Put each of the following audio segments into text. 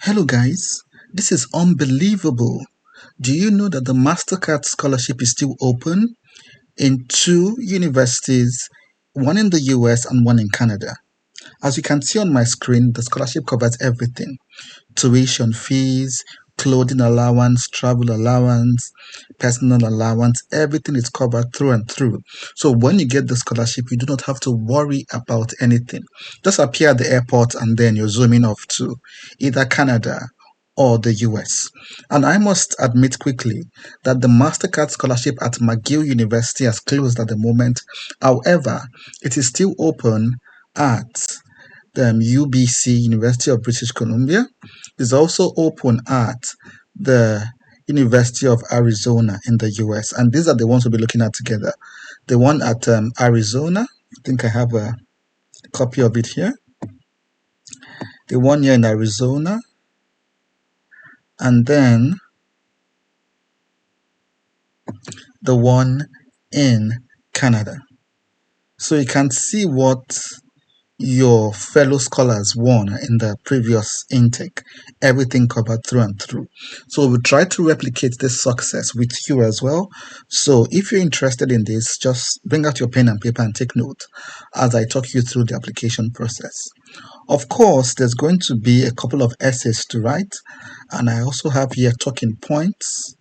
Hello guys, this is unbelievable. Do you know that the MasterCard scholarship is still open in two universities, one in the US and one in Canada? As you can see on my screen, the scholarship covers everything: tuition fees, clothing allowance, travel allowance, personal allowance, everything is covered through and through. So when you get the scholarship, you do not have to worry about anything. Just appear at the airport and then you're zooming off to either Canada or the US. And I must admit quickly that the MasterCard scholarship at McGill University has closed at the moment. However, it is still open at the UBC, University of British Columbia, is also open at the University of Arizona in the US. And these are the ones we'll be looking at together. The one at Arizona, I think I have a copy of it here. The one here in Arizona, and then the one in Canada. So you can see what your fellow scholars won in the previous intake, everything covered through and through. So we try to replicate this success with you as well. So if you're interested in this, just bring out your pen and paper and take note as I talk you through the application process. Of course, there's going to be a couple of essays to write, and I also have here talking points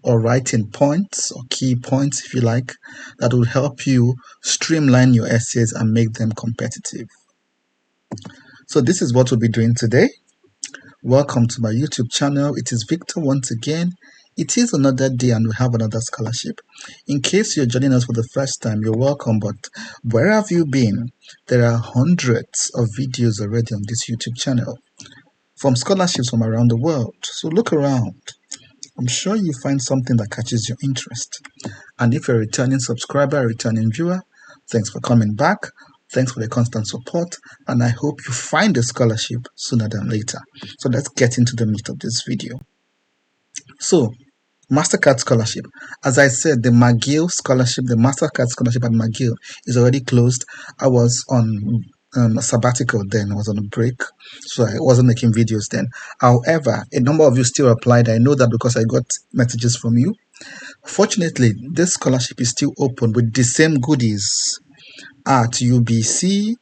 or writing points or key points, if you like, that will help you streamline your essays and make them competitive. So this is what we'll be doing today. Welcome to my YouTube channel. It is Victor once again. It is another day and we have another scholarship. In case you're joining us for the first time, you're welcome, but where have you been? There are hundreds of videos already on this YouTube channel from scholarships from around the world. So look around. I'm sure you find something that catches your interest. And if you're a returning subscriber, a returning viewer, thanks for coming back. Thanks for the constant support. And I hope you find a scholarship sooner than later. So let's get into the meat of this video. So, MasterCard scholarship. As I said, the McGill scholarship, the MasterCard scholarship at McGill is already closed. I was on a sabbatical then. I was on a break, so I wasn't making videos then. However, a number of you still applied. I know that because I got messages from you. Fortunately, this scholarship is still open with the same goodies at UBC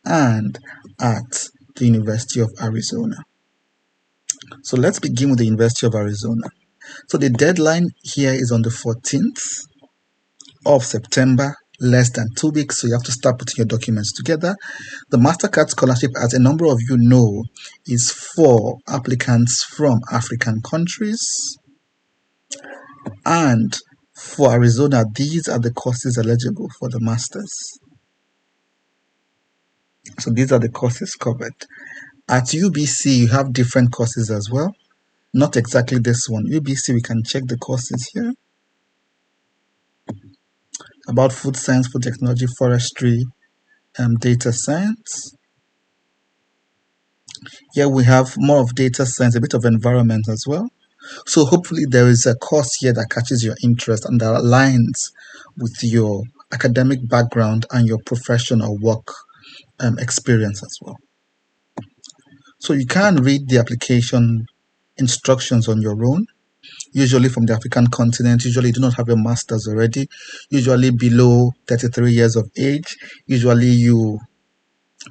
and at the University of Arizona. So let's begin with the University of Arizona. So the deadline here is on the 14th of September, less than 2 weeks. So you have to start putting your documents together. The MasterCard scholarship, as a number of you know, is for applicants from African countries. And for Arizona, these are the courses eligible for the masters. So these are the courses covered. At UBC, you have different courses as well. Not exactly this one. UBC, we can check the courses here. About food science, food technology, forestry, data science. Here we have more of data science, a bit of environment as well. So hopefully there is a course here that catches your interest and that aligns with your academic background and your professional work experience as well. So you can read the application instructions on your own, usually from the African continent. Usually you do not have your master's already, usually below 33 years of age. Usually you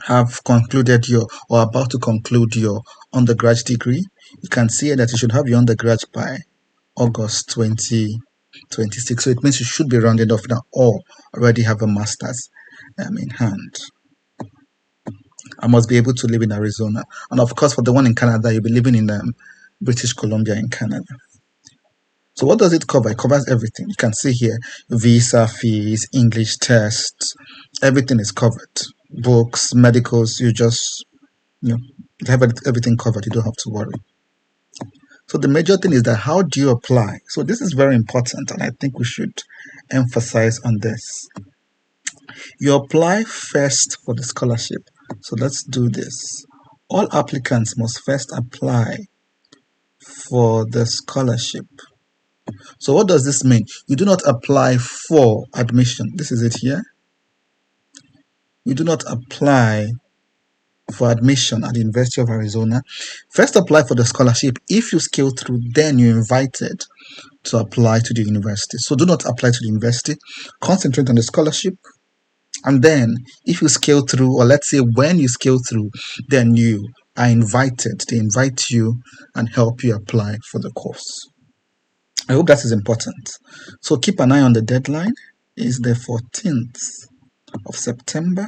have concluded your or about to conclude your undergraduate degree. You can see that you should have your undergrad by August 2026. So it means you should be rounded off now or already have a master's in hand. I must be able to live in Arizona. And of course, for the one in Canada, you'll be living in British Columbia in Canada. So what does it cover? It covers everything. You can see here, visa fees, English tests, everything is covered. Books, medicals, you have everything covered. You don't have to worry. So the major thing is that how do you apply? So this is very important, and I think we should emphasize on this. You apply first for the scholarship. So let's do this. All applicants must first apply for the scholarship. So what does this mean? You do not apply for admission. This is it here. You do not apply for admission at the University of Arizona. First apply for the scholarship. If you scale through, then you're invited to apply to the university. So do not apply to the university. Concentrate on the scholarship. And then if you scale through, or let's say when you scale through, then you are invited. They invite you and help you apply for the course. I hope that is important. So keep an eye on the deadline. It's the 14th of September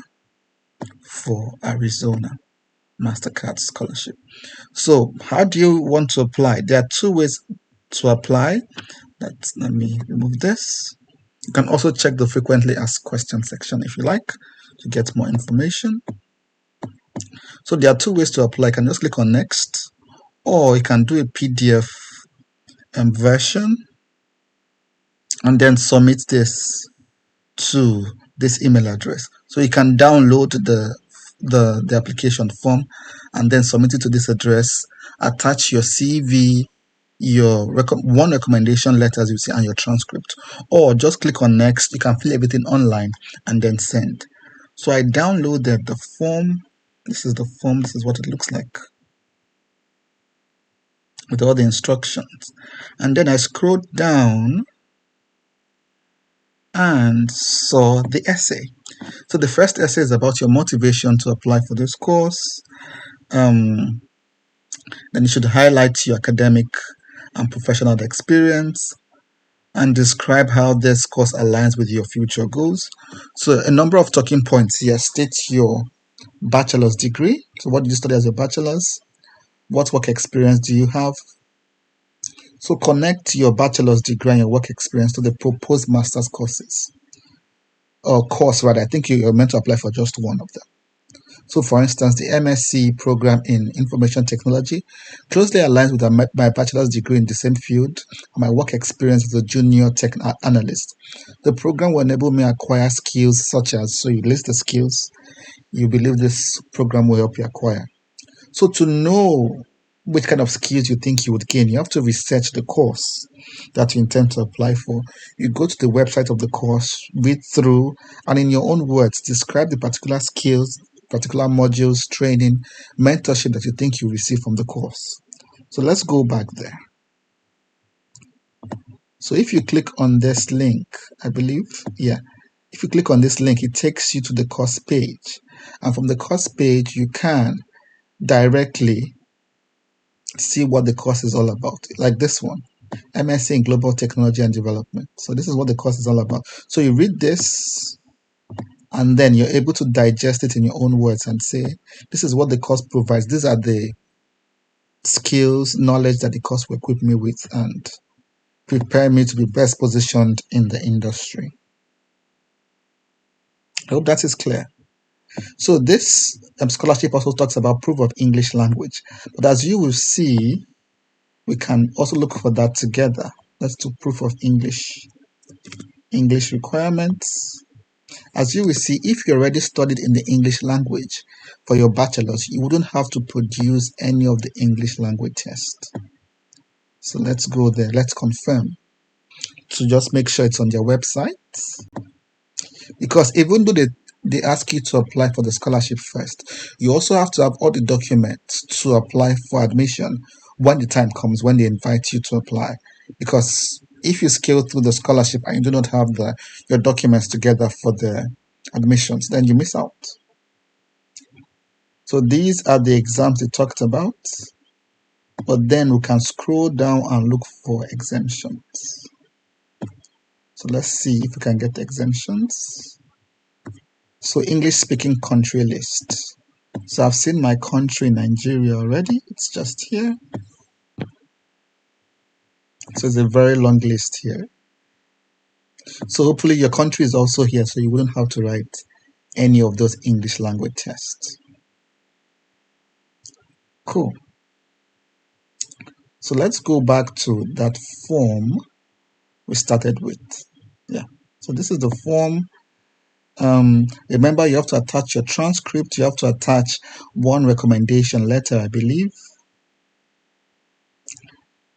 for Arizona MasterCard scholarship. So how do you want to apply? There are two ways to apply. Let me remove this. You can also check the frequently asked questions section if you like to get more information. So there are two ways to apply. You can just click on next, or you can do a PDF version and then submit this to this email address. So you can download the application form and then submit it to this address, attach your CV, your one recommendation letter as you see, and your transcript, or just click on next. You can fill everything online and then send. So I downloaded the form. This is the form. This is what it looks like with all the instructions, and then I scrolled down and saw the essay. So the first essay is about your motivation to apply for this course. Then you should highlight your academic and professional experience and describe how this course aligns with your future goals. So a number of talking points here. State your bachelor's degree. So what did you study as a bachelor's? What work experience do you have? So connect your bachelor's degree and your work experience to the proposed master's courses. Or course rather, I think you're meant to apply for just one of them. So for instance, the MSc program in information technology closely aligns with my bachelor's degree in the same field and my work experience as a junior tech analyst. The program will enable me acquire skills such as, so you list the skills you believe this program will help you acquire. So to know which kind of skills you think you would gain, you have to research the course that you intend to apply for. You go to the website of the course, read through, and in your own words, describe the particular skills, particular modules, training, mentorship that you think you receive from the course. So let's go back there. So if you click on this link, I believe, if you click on this link, it takes you to the course page. And from the course page, you can directly see what the course is all about, like this one, MSc in Global Technology and Development. So this is what the course is all about. So you read this and then you're able to digest it in your own words and say, this is what the course provides. These are the skills, knowledge that the course will equip me with and prepare me to be best positioned in the industry. I hope that is clear. So this scholarship also talks about proof of English language. But as you will see, we can also look for that together. Let's do proof of English requirements. As you will see, if you already studied in the English language for your bachelor's, you wouldn't have to produce any of the English language test. So let's go there. Let's confirm. So just make sure it's on their website. Because even though they ask you to apply for the scholarship first, you also have to have all the documents to apply for admission when the time comes, when they invite you to apply. Because if you scale through the scholarship and you do not have your documents together for the admissions, then you miss out. So these are the exams they talked about. But then we can scroll down and look for exemptions. So let's see if we can get exemptions. So English speaking country list. So I've seen my country, Nigeria, already. It's just here. So it's a very long list here. So hopefully your country is also here, so you wouldn't have to write any of those English language tests. Cool. So let's go back to that form we started with. So this is the form. Remember, you have to attach your transcript. You have to attach one recommendation letter, I believe.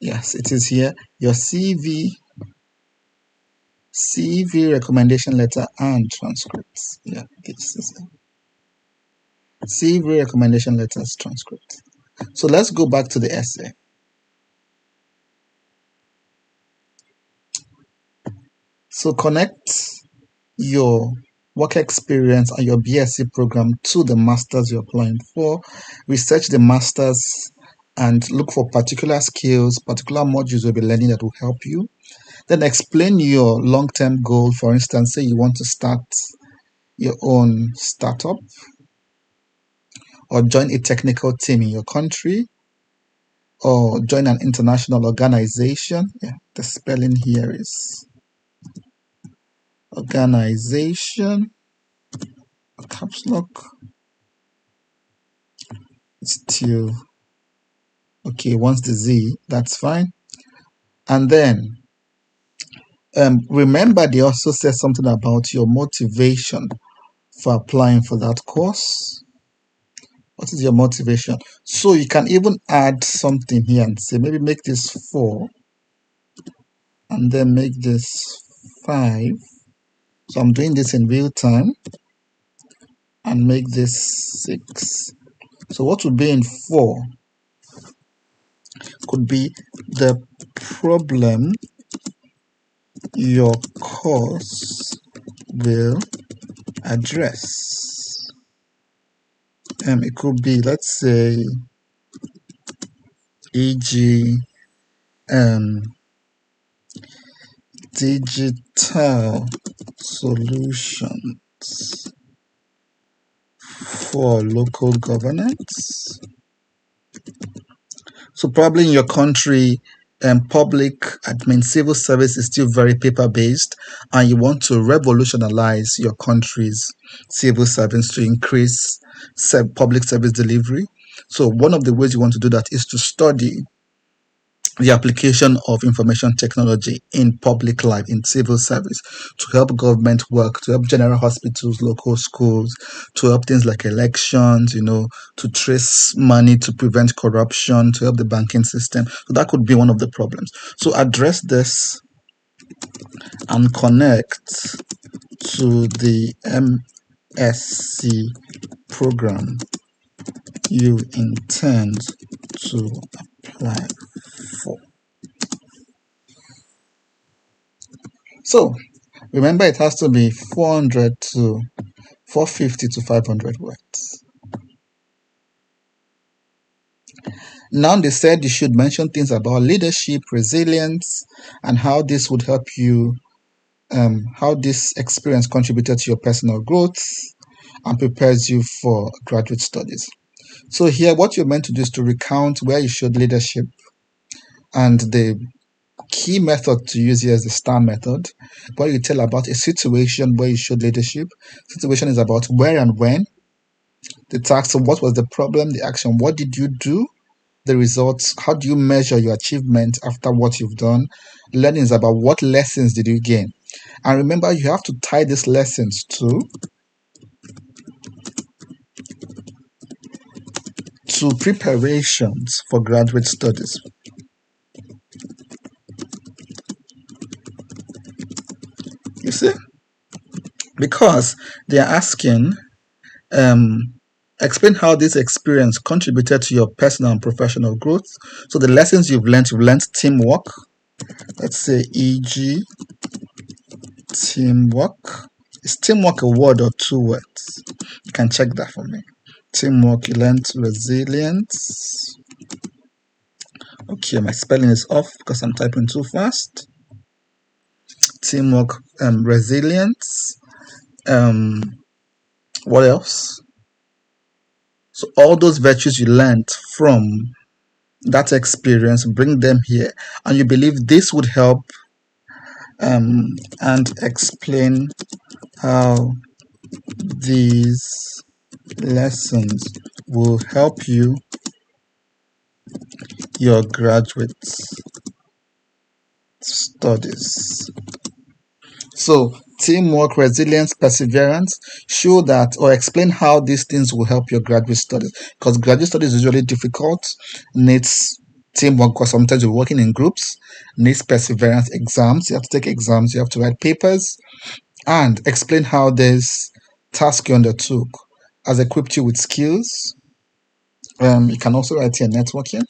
Yes, it is here. Your CV recommendation letter and transcripts. This is it. CV, recommendation letters, transcript. So let's go back to the essay. So connect your work experience and your BSc program to the master's you're applying for. Research the master's and look for particular skills, particular modules you'll be learning that will help you. Then explain your long-term goal. For instance, say you want to start your own startup or join a technical team in your country or join an international organization. Yeah, the spelling here is organization, caps lock, still okay. Once the Z, that's fine. And then remember, they also said something about your motivation for applying for that course. What is your motivation? So you can even add something here and say maybe make this 4 and then make this 5. So I'm doing this in real time and make this 6. So what would be in 4 could be the problem your course will address. It could be, let's say, e.g. Digital solutions for local governance. So probably in your country, public admin civil service is still very paper-based, and you want to revolutionize your country's civil service to increase public service delivery. So one of the ways you want to do that is to study the application of information technology in public life, in civil service, to help government work, to help general hospitals, local schools, to help things like elections, to trace money, to prevent corruption, to help the banking system. So that could be one of the problems. So address this and connect to the MSc program you intend to apply for. So remember, it has to be 400 to 450 to 500 words. Now they said you should mention things about leadership, resilience, and how this would help you, how this experience contributed to your personal growth and prepares you for graduate studies. So here, what you're meant to do is to recount where you showed leadership, and the key method to use here is the STAR method, where you tell about a situation where you showed leadership. Situation is about where and when. The task, so what was the problem, the action, what did you do, the results, how do you measure your achievement after what you've done. Learning is about what lessons did you gain. And remember, you have to tie these lessons to preparations for graduate studies. You see? Because they are asking, explain how this experience contributed to your personal and professional growth. So the lessons you've learned teamwork. Let's say, e.g., teamwork. Is teamwork a word or 2 words? You can check that for me. Teamwork, you learned resilience. Okay, my spelling is off because I'm typing too fast. Teamwork, resilience. What else? So all those virtues you learned from that experience, bring them here, and you believe this would help, and explain how these lessons will help you your graduate studies. So teamwork, resilience, perseverance, show that or explain how these things will help your graduate studies, because graduate studies is usually difficult, needs teamwork because sometimes you're working in groups, needs perseverance, exams, you have to take exams, you have to write papers, and explain how this task you undertook has equipped you with skills. You can also write here networking.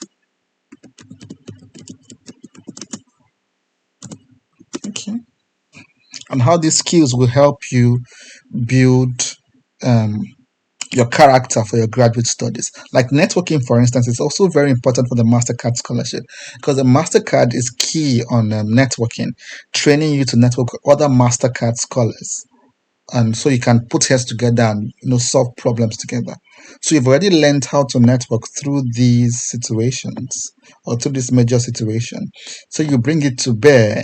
Okay. And how these skills will help you build your character for your graduate studies. Like networking, for instance, is also very important for the MasterCard scholarship because the MasterCard is key on networking, training you to network with other MasterCard scholars. And so you can put heads together and solve problems together. So you've already learned how to network through these situations or through this major situation. So you bring it to bear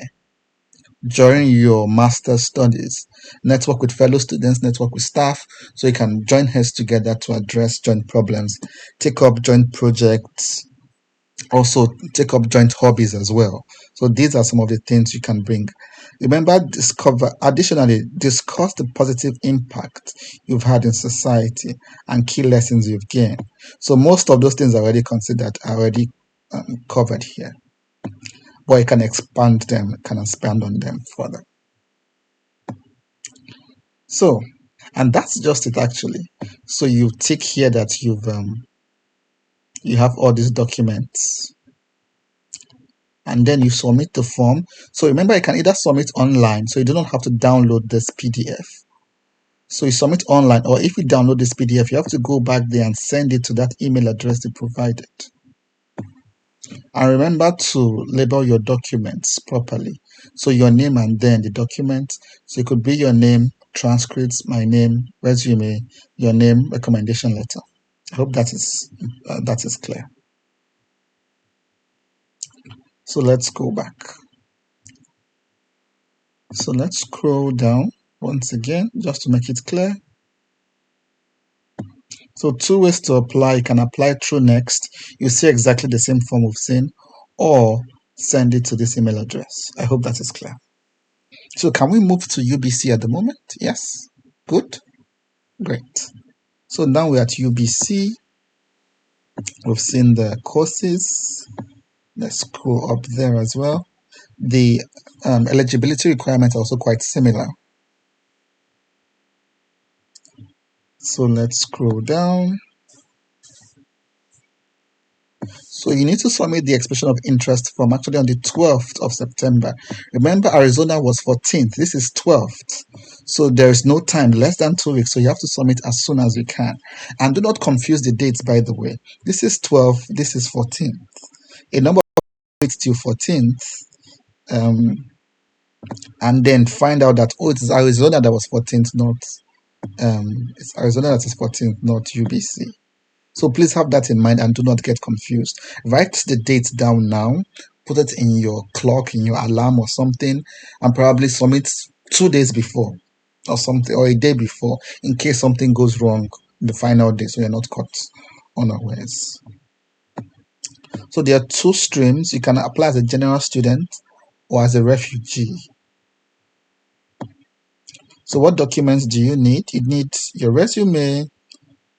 during your master's studies. Network with fellow students, network with staff, so you can join heads together to address joint problems, take up joint projects, also take up joint hobbies as well. So these are some of the things you can bring. Remember, additionally, discuss the positive impact you've had in society and key lessons you've gained. So most of those things are already considered, are already covered here. But you can expand on them further. So, and that's just it actually. So you tick here that you have all these documents, and then you submit the form. So remember, you can either submit online, so you do not have to download this PDF. So you submit online, or if you download this PDF, you have to go back there and send it to that email address they provided. And remember to label your documents properly. So your name and then the document. So it could be your name, transcripts, my name, resume, your name, recommendation letter. I hope that is clear. So let's go back. So let's scroll down once again just to make it clear. So 2 ways to apply. You can apply through Next. You see exactly the same form we've seen, or send it to this email address. I hope that is clear. So can we move to UBC at the moment? Yes. Good. Great. So now we're at UBC. We've seen the courses. Let's scroll up there as well. The eligibility requirements are also quite similar. So let's scroll down. So you need to submit the expression of interest form actually on the 12th of September. Remember, Arizona was 14th. This is 12th. So there is no time, less than 2 weeks. So you have to submit as soon as you can. And do not confuse the dates, by the way. This is 12th. This is 14th. A number of waits till 14th. And then find out that, oh, it is Arizona that was 14th, not it's Arizona that is 14th, not UBC. So please have that in mind and do not get confused. Write the date down now, put it in your clock, in your alarm or something, and probably submit 2 days before or something, or a day before, in case something goes wrong the final day, so you're not caught unawares. So there are 2 streams. You can apply as a general student or as a refugee. So what documents do you need? You need your resume,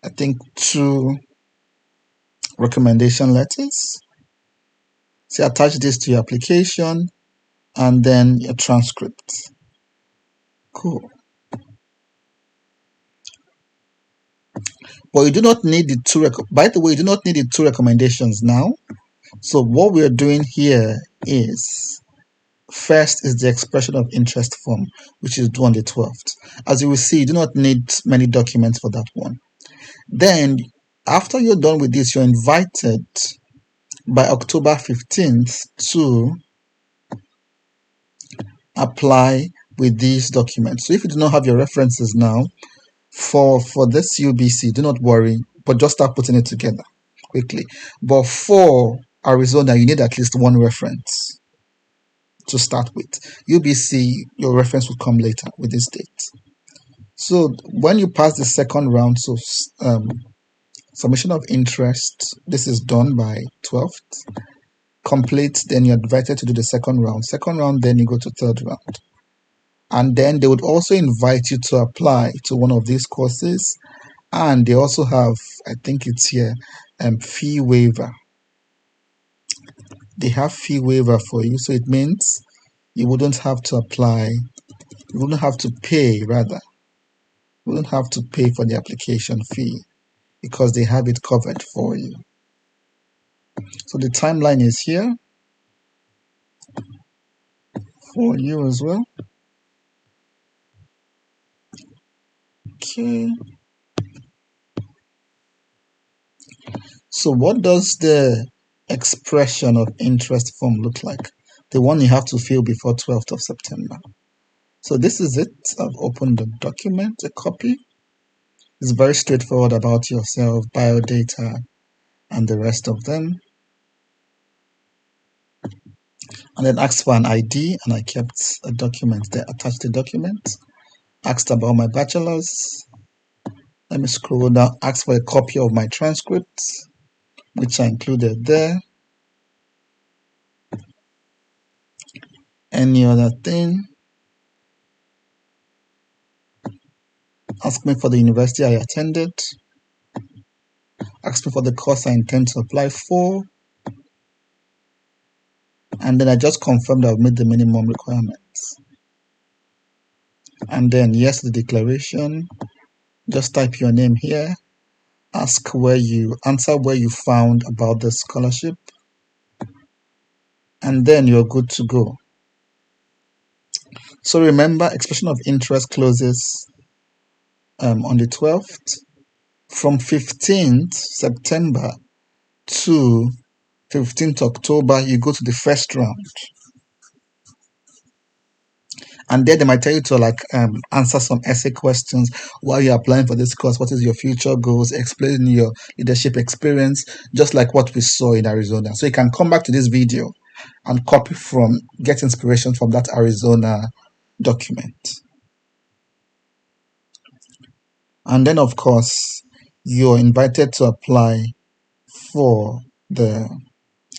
I think 2 recommendation letters. So attach this to your application and then your transcript. Cool. But you do not need the 2 by the way, you do not need the 2 recommendations now. So what we're doing here is, first is the expression of interest form, which is due on the 12th. As you will see, you do not need many documents for that one. Then, after you're done with this, you're invited by October 15th to apply with these documents. So if you do not have your references now, for this UBC, do not worry, but just start putting it together quickly. But for Arizona, you need at least 1 reference to start with. UBC, your reference will come later with this date. So when you pass the second round, so submission of interest, this is done by 12th. Complete, then you're invited to do the second round. Second round, then you go to third round. And then they would also invite you to apply to one of these courses. And they also have, I think it's here, fee waiver. They have fee waiver for you. So it means you wouldn't have to apply, you wouldn't have to pay, rather, You wouldn't have to pay for the application fee because they have it covered for you. So the timeline is here for you as well. Okay. So what does the expression of interest form look like? The one you have to fill before 12th of September. So this is it. I've opened the document, a copy. It's very straightforward about yourself, biodata, and the rest of them. And then asked for an ID, and I kept a document there, attached the document. Asked about my bachelor's. Let me scroll down. Asked for a copy of my transcript, which I included there. Any other thing? Asked me for the university I attended. Asked me for the course I intend to apply for. And then I just confirmed I've met the minimum requirements. And then yes, the declaration. Just type your name here. Answer where you found about the scholarship. And then you're good to go. So remember, expression of interest closes on the 12th. From 15th September to 15th October, you go to the first round. And there they might tell you to answer some essay questions while you're applying for this course. What is your future goals? Explain your leadership experience, just like what we saw in Arizona. So you can come back to this video and get inspiration from that Arizona document. And then, of course, you're invited to apply for the,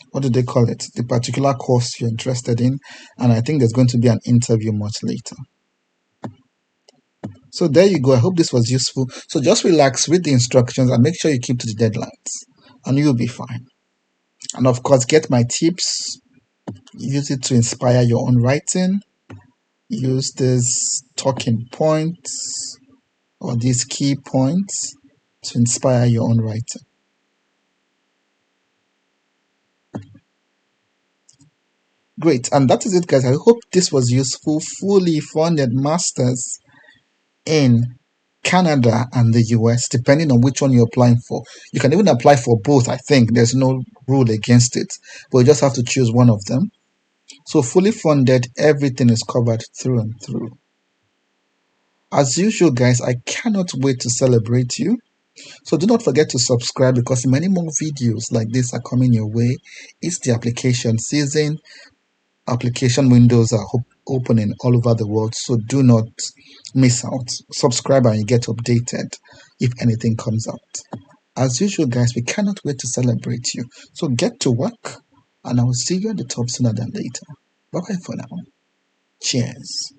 what do they call it? The particular course you're interested in. And I think there's going to be an interview much later. So there you go. I hope this was useful. So just relax, read the instructions, and make sure you keep to the deadlines, and you'll be fine. And of course, get my tips. Use it to inspire your own writing. Use these talking points or these key points to inspire your own writing. Great. And that is it, guys. I hope this was useful. Fully funded masters in Canada and the US, depending on which one you're applying for. You can even apply for both, I think. There's no rule against it, but you just have to choose one of them. So fully funded, everything is covered through and through. As usual, guys, I cannot wait to celebrate you. So do not forget to subscribe because many more videos like this are coming your way. It's the application season. Application windows are opening all over the world, so do not miss out. Subscribe and you get updated if anything comes out. As usual, guys, we cannot wait to celebrate you. So get to work, and I will see you at the top sooner than later. Bye bye for now. Cheers.